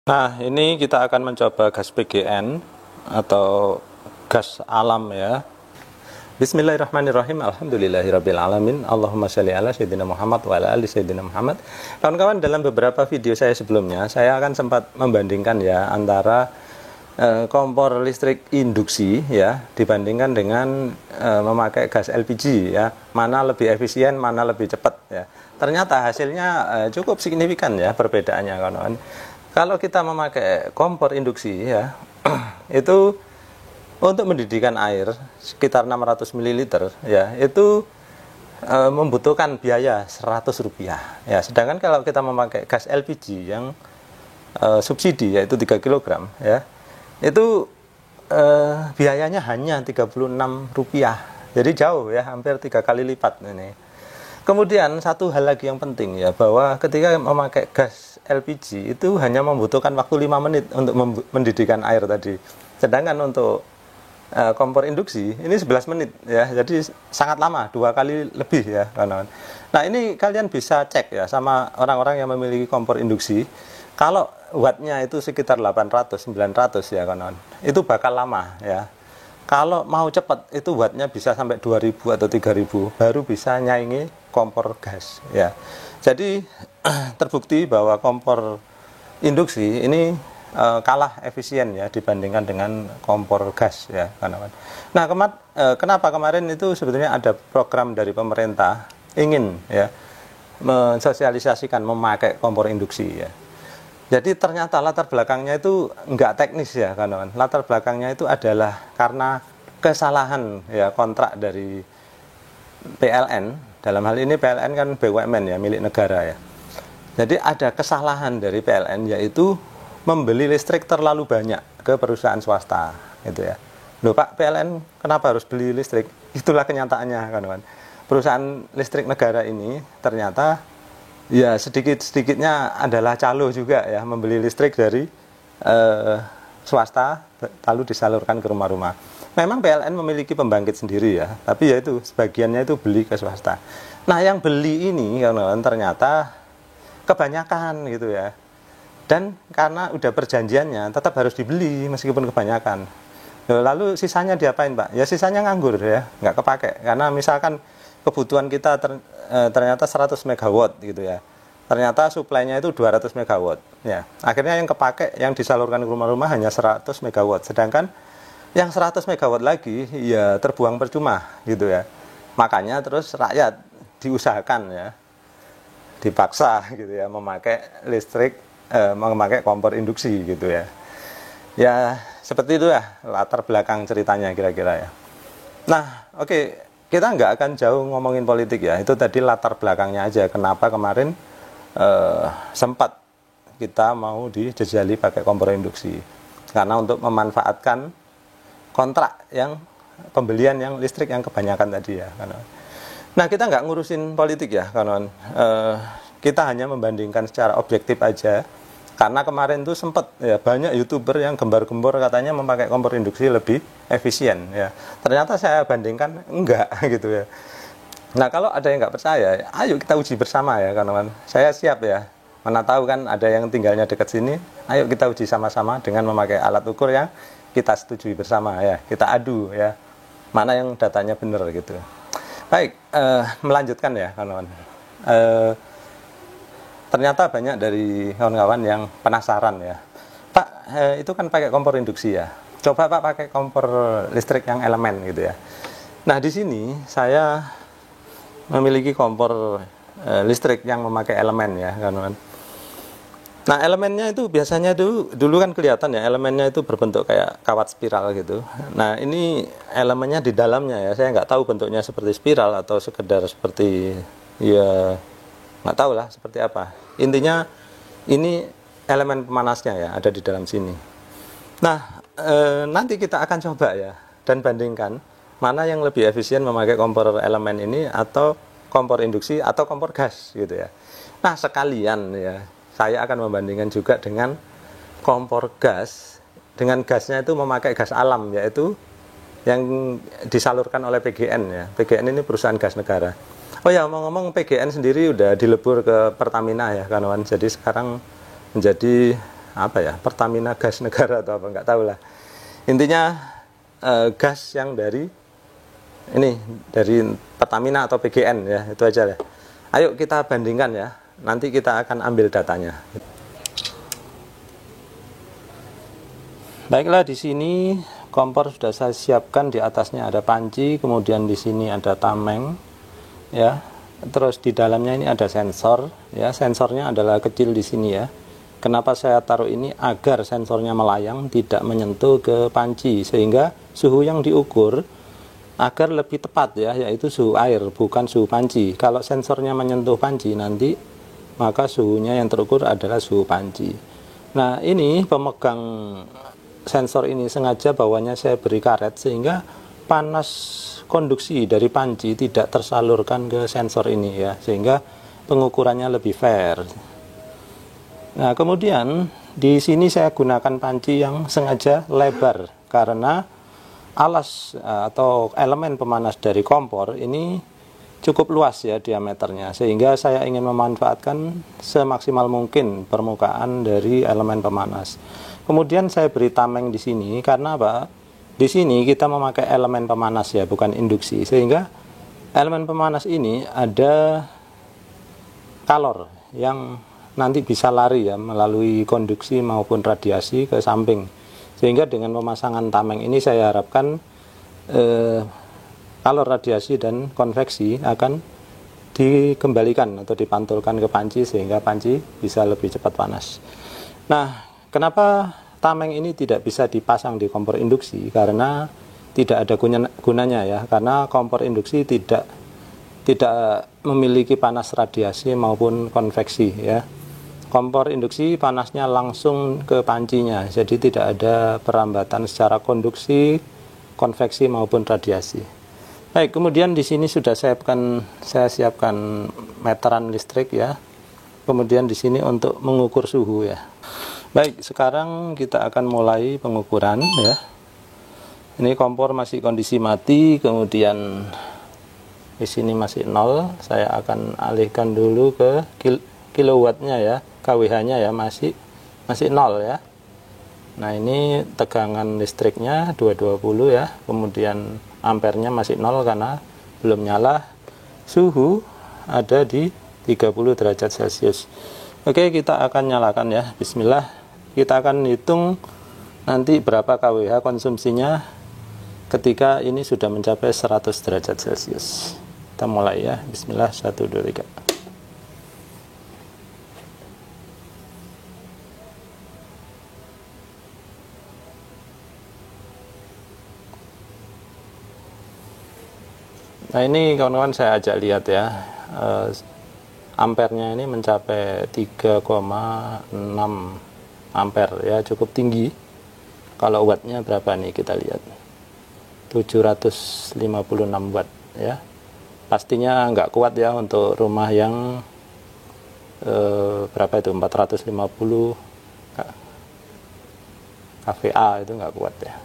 Nah, ini kita akan mencoba gas PGN atau gas alam ya. Bismillahirrahmanirrahim. Alhamdulillahirabbil alamin. Allahumma shalli ala sayyidina Muhammad wa ala ali sayyidina Muhammad. Kawan-kawan, dalam beberapa video saya sebelumnya, saya akan sempat membandingkan ya antara kompor listrik induksi ya dibandingkan dengan memakai gas LPG ya. Mana lebih efisien, mana lebih cepat ya. Ternyata hasilnya cukup signifikan ya perbedaannya, kawan-kawan. Kalau kita memakai kompor induksi ya, itu untuk mendidihkan air sekitar 600 ml ya, itu membutuhkan biaya Rp100 ya. Sedangkan kalau kita memakai gas LPG yang subsidi yaitu 3 kg ya, itu biayanya hanya Rp36. Jadi jauh ya, hampir 3 kali lipat ini. Kemudian satu hal lagi yang penting ya, bahwa ketika memakai gas LPG itu hanya membutuhkan waktu 5 menit untuk mendidihkan air tadi. Sedangkan untuk kompor induksi ini 11 menit ya. Jadi sangat lama, 2 kali lebih ya, kawan-kawan. Nah, ini kalian bisa cek ya sama orang-orang yang memiliki kompor induksi. Kalau wattnya itu sekitar 800, 900 ya, kawan-kawan. Itu bakal lama ya. Kalau mau cepat itu wattnya bisa sampai 2000 atau 3000 baru bisa nyaingi kompor gas ya. Jadi terbukti bahwa kompor induksi ini kalah efisien ya dibandingkan dengan kompor gas ya, kawan-kawan. Nah, kenapa kemarin itu sebetulnya ada program dari pemerintah ingin ya mensosialisasikan memakai kompor induksi ya. Jadi ternyata latar belakangnya itu enggak teknis ya, kawan-kawan. Latar belakangnya itu adalah karena kesalahan ya kontrak dari PLN. Dalam hal ini PLN kan BUMN ya, milik negara ya. Jadi ada kesalahan dari PLN, yaitu membeli listrik terlalu banyak ke perusahaan swasta gitu ya. Loh Pak, PLN kenapa harus beli listrik? Itulah kenyataannya, kawan-kawan. Perusahaan listrik negara ini ternyata ya sedikit-sedikitnya adalah calo juga ya, membeli listrik dari swasta lalu disalurkan ke rumah-rumah. Memang PLN memiliki pembangkit sendiri ya, tapi ya itu sebagiannya itu beli ke swasta. Nah, yang beli ini kawan-kawan ternyata kebanyakan gitu ya. Dan karena udah perjanjiannya tetap harus dibeli meskipun kebanyakan. Lalu sisanya diapain, Pak? Ya sisanya nganggur ya, nggak kepake. Karena misalkan kebutuhan kita ternyata 100 megawatt gitu ya. Ternyata suplainya itu 200 megawatt ya. Akhirnya yang kepake, yang disalurkan ke rumah-rumah hanya 100 megawatt. Sedangkan yang 100 megawatt lagi ya terbuang percuma gitu ya. Makanya terus rakyat diusahakan ya, dipaksa gitu ya memakai listrik, memakai kompor induksi gitu ya. Ya seperti itu ya latar belakang ceritanya kira-kira ya. Nah, oke. Kita nggak akan jauh ngomongin politik ya, itu tadi latar belakangnya aja kenapa kemarin sempat kita mau dijejali pakai kompor induksi, karena untuk memanfaatkan kontrak yang pembelian yang listrik yang kebanyakan tadi ya, kawan. Nah, kita nggak ngurusin politik ya, kawan. Kita hanya membandingkan secara objektif aja. Karena kemarin tuh sempat ya banyak YouTuber yang gembar-gembor katanya memakai kompor induksi lebih efisien ya. Ternyata saya bandingkan enggak gitu ya. Nah, kalau ada yang nggak percaya, ayo kita uji bersama ya, kawan-kawan. Saya siap ya. Mana tahu kan ada yang tinggalnya dekat sini. Ayo kita uji sama-sama dengan memakai alat ukur yang kita setujui bersama ya. Kita adu ya. Mana yang datanya benar gitu. Baik, melanjutkan ya, kawan-kawan. Ternyata banyak dari kawan-kawan yang penasaran ya, Pak, itu kan pakai kompor induksi ya, coba Pak pakai kompor listrik yang elemen gitu ya. Nah, di sini saya memiliki kompor listrik yang memakai elemen ya, kawan-kawan. Nah, elemennya itu biasanya dulu kan kelihatan ya, elemennya itu berbentuk kayak kawat spiral gitu. Nah, ini elemennya di dalamnya ya, saya nggak tahu bentuknya seperti spiral atau sekedar seperti ya nggak tahu lah seperti apa. Intinya ini elemen pemanasnya ya ada di dalam sini. Nah, nanti kita akan coba ya dan bandingkan mana yang lebih efisien memakai kompor elemen ini atau kompor induksi atau kompor gas gitu ya. Nah, sekalian ya saya akan membandingkan juga dengan kompor gas, dengan gasnya itu memakai gas alam, yaitu yang disalurkan oleh PGN ya. PGN ini perusahaan gas negara. Oh ya, ngomong-ngomong, PGN sendiri udah dilebur ke Pertamina ya, kawan-kawan. Jadi sekarang menjadi apa ya, Pertamina Gas Negara atau apa, nggak tahu lah. Intinya gas yang dari Pertamina atau PGN ya, itu aja ya. Ayo kita bandingkan ya, nanti kita akan ambil datanya. Baiklah, di sini kompor sudah saya siapkan, di atasnya ada panci, kemudian di sini ada tameng ya. Terus di dalamnya ini ada sensor ya, sensornya adalah kecil di sini ya. Kenapa saya taruh ini? Agar sensornya melayang, tidak menyentuh ke panci, sehingga suhu yang diukur agar lebih tepat ya, yaitu suhu air, bukan suhu panci. Kalau sensornya menyentuh panci nanti, maka suhunya yang terukur adalah suhu panci. Nah, ini pemegang sensor ini sengaja bawahnya saya beri karet, sehingga panas konduksi dari panci tidak tersalurkan ke sensor ini ya, sehingga pengukurannya lebih fair. Nah, kemudian di sini saya gunakan panci yang sengaja lebar karena alas atau elemen pemanas dari kompor ini cukup luas ya diameternya, sehingga saya ingin memanfaatkan semaksimal mungkin permukaan dari elemen pemanas. Kemudian saya beri tameng di sini karena apa? Di sini kita memakai elemen pemanas ya, bukan induksi, sehingga elemen pemanas ini ada kalor yang nanti bisa lari ya melalui konduksi maupun radiasi ke samping. Sehingga dengan pemasangan tameng ini saya harapkan kalor radiasi dan konveksi akan dikembalikan atau dipantulkan ke panci, sehingga panci bisa lebih cepat panas. Nah, kenapa tameng ini tidak bisa dipasang di kompor induksi? Karena tidak ada gunanya ya, karena kompor induksi tidak memiliki panas radiasi maupun konveksi ya. Kompor induksi panasnya langsung ke pancinya, jadi tidak ada perambatan secara konduksi, konveksi maupun radiasi. Baik, kemudian di sini sudah saya siapkan meteran listrik ya. Kemudian di sini untuk mengukur suhu ya. Baik, sekarang kita akan mulai pengukuran ya. Ini kompor masih kondisi mati, kemudian di sini masih 0. Saya akan alihkan dulu ke kilowattnya ya. KWH-nya ya masih 0 ya. Nah, ini tegangan listriknya 220 ya. Kemudian ampernya masih 0 karena belum nyala. Suhu ada di 30 derajat Celcius. Oke, kita akan nyalakan ya. Bismillah. Kita akan hitung nanti berapa KWH konsumsinya ketika ini sudah mencapai 100 derajat Celcius. Kita mulai ya. Bismillah. 1, 2, 3. Nah, ini kawan-kawan saya ajak lihat ya, ampernya ini mencapai 3,6 ampere ya, cukup tinggi. Kalau wattnya berapa nih, kita lihat 756 watt ya. Pastinya nggak kuat ya untuk rumah yang berapa itu, 450 kVA, itu nggak kuat ya.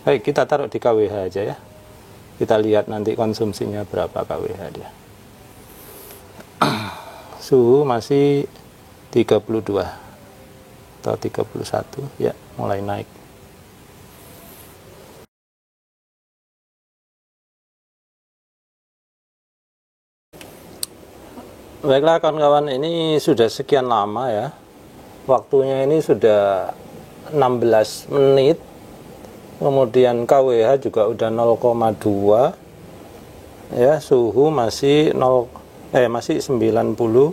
Baik, kita taruh di KWH aja ya. Kita lihat nanti konsumsinya berapa KWH dia. Suhu masih 32 atau 31 ya, mulai naik. Baiklah kawan-kawan, ini sudah sekian lama ya. Waktunya ini sudah 16 menit. Kemudian KWH juga udah 0,2 ya, suhu masih 94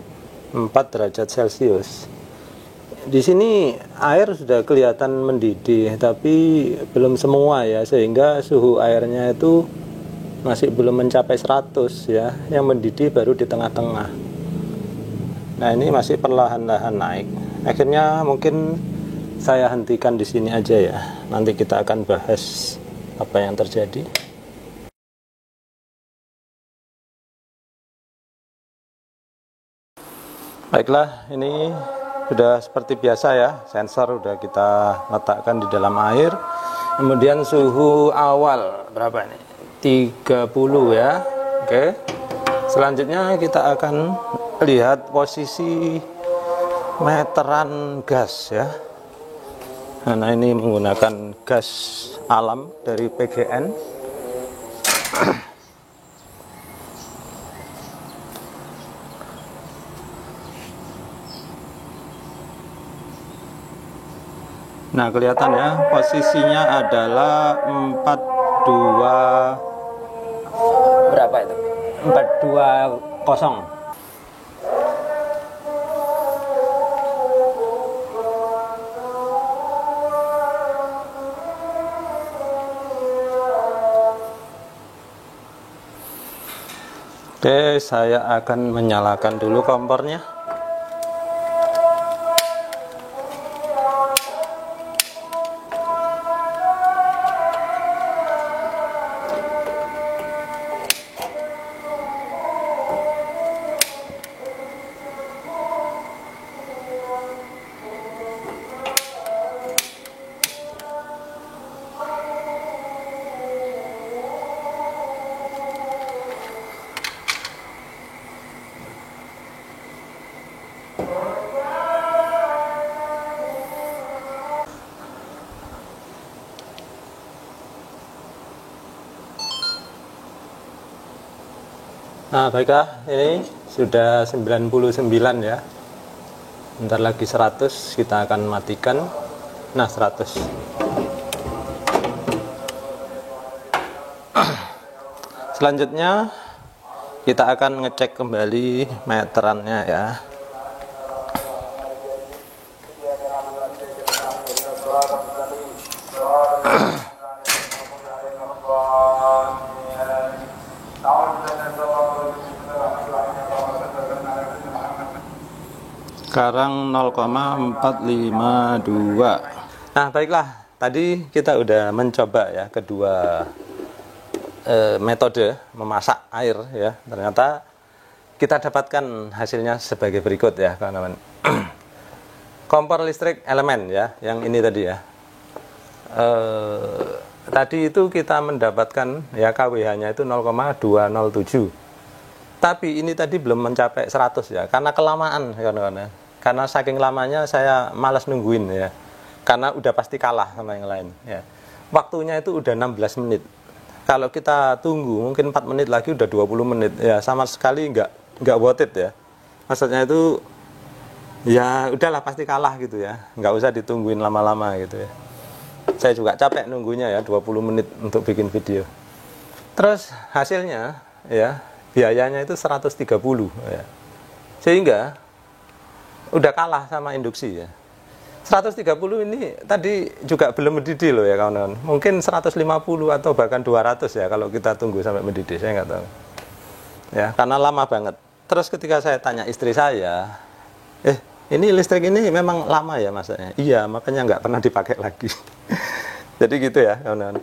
derajat Celcius. Di sini air sudah kelihatan mendidih, tapi belum semua ya, sehingga suhu airnya itu masih belum mencapai 100 ya. Yang mendidih baru di tengah-tengah. Nah, ini masih perlahan-lahan naik. Akhirnya mungkin saya hentikan di sini aja ya. Nanti kita akan bahas apa yang terjadi. Baiklah, ini sudah seperti biasa ya. Sensor sudah kita letakkan di dalam air. Kemudian suhu awal berapa ini? 30 ya. Oke. Selanjutnya kita akan lihat posisi meteran gas ya. Nah, ini menggunakan gas alam dari PGN. Nah, kelihatan ya, posisinya adalah 42 berapa itu? 420. Oke, saya akan menyalakan dulu kompornya. Nah, baiklah, ini sudah 99 ya. Bentar lagi 100, kita akan matikan. Nah, 100. Selanjutnya kita akan ngecek kembali meterannya ya. Sekarang 0,452. Nah, baiklah, tadi kita udah mencoba ya kedua metode memasak air ya. Ternyata kita dapatkan hasilnya sebagai berikut ya, kawan-kawan. Kompor listrik elemen ya, yang ini tadi ya. Tadi itu kita mendapatkan ya KWH-nya itu 0,207. Tapi ini tadi belum mencapai 100 ya, karena kelamaan kawan-kawan ya. Karena saking lamanya saya malas nungguin ya. Karena udah pasti kalah sama yang lain ya. Waktunya itu udah 16 menit. Kalau kita tunggu mungkin 4 menit lagi udah 20 menit ya, sama sekali nggak worth it ya. Maksudnya itu ya udahlah pasti kalah gitu ya. Nggak usah ditungguin lama-lama gitu ya. Saya juga capek nunggunya ya 20 menit untuk bikin video. Terus hasilnya ya biayanya itu 130 ya. Sehingga udah kalah sama induksi ya. 130 ini tadi juga belum mendidih loh ya kawan-kawan. Mungkin 150 atau bahkan 200 ya kalau kita tunggu sampai mendidih, saya nggak tahu. Ya, karena lama banget. Terus ketika saya tanya istri saya, ini listrik ini memang lama ya masanya? Iya, makanya nggak pernah dipakai lagi. Jadi gitu ya kawan-kawan.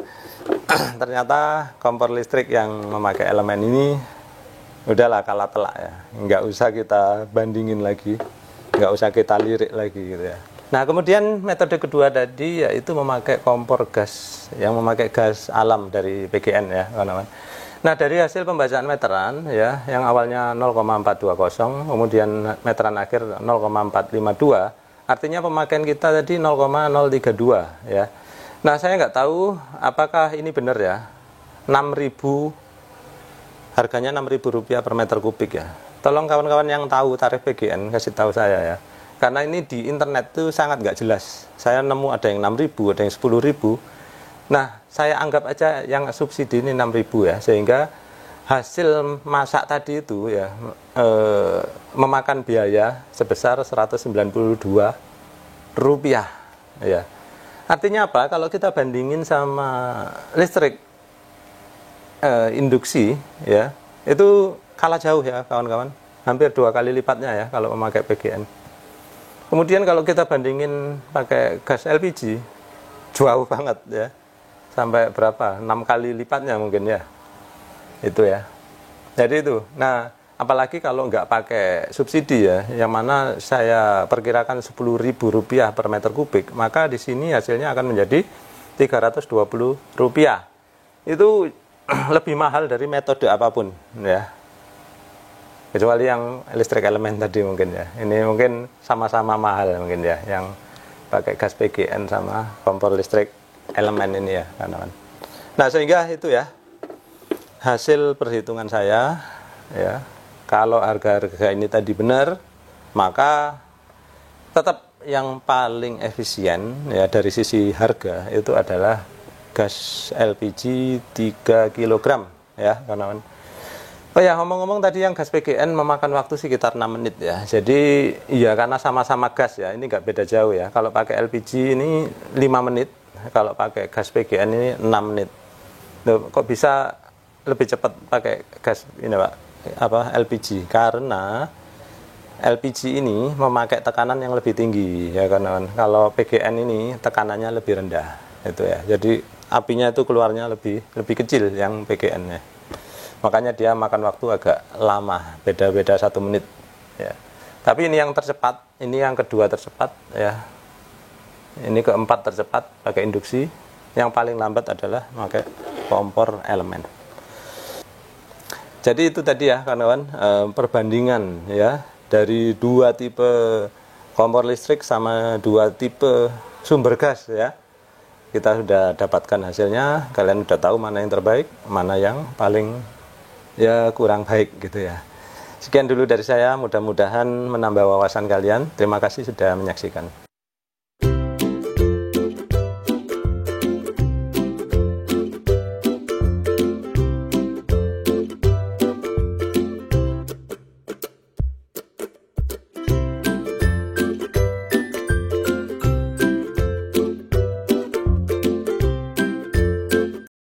Ternyata kompor listrik yang memakai elemen ini udahlah kalah telak ya. Nggak usah kita bandingin lagi. Nggak usah kita lirik lagi gitu ya. Nah, kemudian metode kedua tadi yaitu memakai kompor gas yang memakai gas alam dari PGN ya kawan-kawan. Nah, dari hasil pembacaan meteran ya yang awalnya 0,420 kemudian meteran akhir 0,452, artinya pemakaian kita tadi 0,032 ya. Nah, saya nggak tahu apakah ini benar ya. 6.000 harganya Rp6.000 per meter kubik ya. Tolong kawan-kawan yang tahu tarif PGN kasih tahu saya ya. Karena ini di internet tuh sangat nggak jelas. Saya nemu ada yang 6.000, ada yang 10.000. Nah, saya anggap aja yang subsidi ini 6.000 ya. Sehingga hasil masak tadi itu ya memakan biaya sebesar Rp192 ya. Artinya apa? Kalau kita bandingin sama listrik induksi ya, itu kalah jauh ya kawan-kawan, hampir 2 kali lipatnya ya kalau memakai PGN. Kemudian kalau kita bandingin pakai gas LPG, jauh banget ya, sampai berapa? 6 kali lipatnya mungkin ya, itu ya. Jadi itu. Nah, apalagi kalau nggak pakai subsidi ya, yang mana saya perkirakan Rp10.000 per meter kubik, maka di sini hasilnya akan menjadi Rp320. Itu lebih mahal dari metode apapun ya, kecuali yang listrik elemen tadi mungkin ya. Ini mungkin sama-sama mahal mungkin ya, yang pakai gas PGN sama kompor listrik elemen ini ya kawan-kawan. Nah sehingga itu ya hasil perhitungan saya ya, kalau harga-harga ini tadi benar, maka tetap yang paling efisien ya dari sisi harga itu adalah gas LPG 3 kg ya kawan-kawan. Oh ya, ngomong-ngomong tadi yang gas PGN memakan waktu sekitar 6 menit ya. Jadi iya karena sama-sama gas ya, ini nggak beda jauh ya. Kalau pakai LPG ini 5 menit, kalau pakai gas PGN ini 6 menit. Loh, kok bisa lebih cepat pakai gas ini Pak? LPG? Karena LPG ini memakai tekanan yang lebih tinggi ya kawan-kawan. Kalau PGN ini tekanannya lebih rendah itu ya. Jadi apinya itu keluarnya lebih kecil yang PGN ya. Makanya dia makan waktu agak lama, beda-beda 1 menit ya. Tapi ini yang tercepat, ini yang kedua tercepat ya. Ini keempat tercepat pakai induksi. Yang paling lambat adalah pakai kompor elemen. Jadi itu tadi ya kawan-kawan, perbandingan ya dari 2 tipe kompor listrik sama 2 tipe sumber gas ya. Kita sudah dapatkan hasilnya, kalian sudah tahu mana yang terbaik, mana yang paling ya kurang baik gitu ya. Sekian dulu dari saya, mudah-mudahan menambah wawasan kalian. Terima kasih sudah menyaksikan.